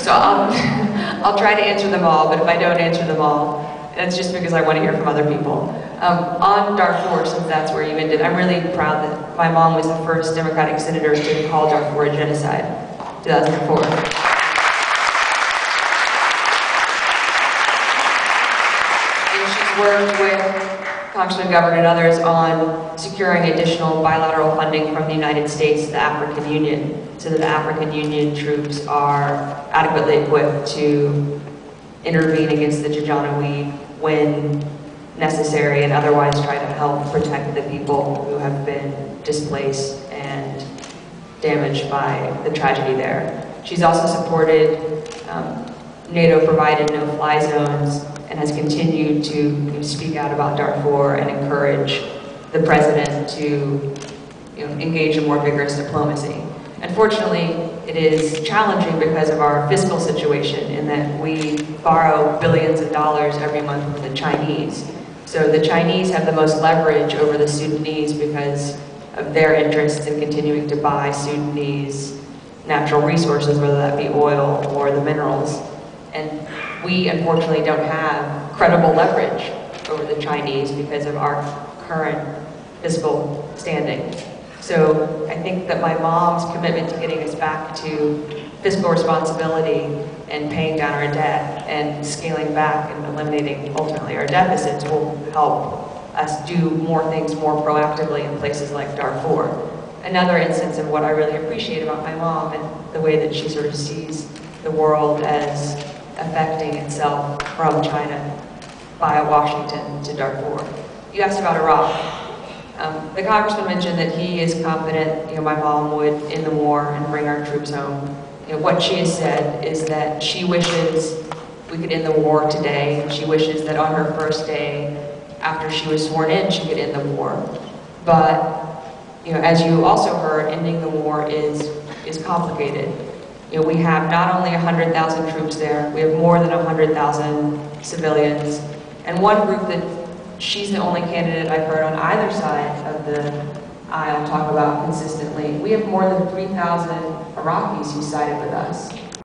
So I'll try to answer them all, but if I don't answer them all, that's just because I want to hear from other people. On Darfur, since that's where you ended, I'm really proud that my mom was the first Democratic senator to call Darfur a genocide, 2004. And she's worked with Congressman Governor and others on securing additional bilateral funding from the United States to the African Union, so that the African Union troops are adequately equipped to intervene against the Janjaweed when necessary and otherwise try to help protect the people who have been displaced and damaged by the tragedy there. She's also supported NATO-provided no-fly zones and has continued to speak out about Darfur and encourage the president to engage in more vigorous diplomacy. Unfortunately, it is challenging because of our fiscal situation in that we borrow billions of dollars every month from the Chinese. So the Chinese have the most leverage over the Sudanese because of their interest in continuing to buy Sudanese natural resources, whether that be oil or the minerals. And we unfortunately don't have credible leverage over the Chinese because of our current fiscal standing. So I think that my mom's commitment to getting us back to fiscal responsibility and paying down our debt and scaling back and eliminating ultimately our deficits will help us do more things more proactively in places like Darfur. Another instance of what I really appreciate about my mom and the way that she sort of sees the world as affecting itself from China via Washington to Darfur. You asked about Iraq. The congressman mentioned that he is confident, my mom would end the war and bring our troops home. What she has said is that she wishes we could end the war today. She wishes that on her first day after she was sworn in, she could end the war. But, as you also heard, ending the war is complicated. We have not only 100,000 troops there, we have more than 100,000 civilians. And one group that she's the only candidate I've heard on either side of the aisle talk about consistently. We have more than 3,000 Iraqis who sided with us.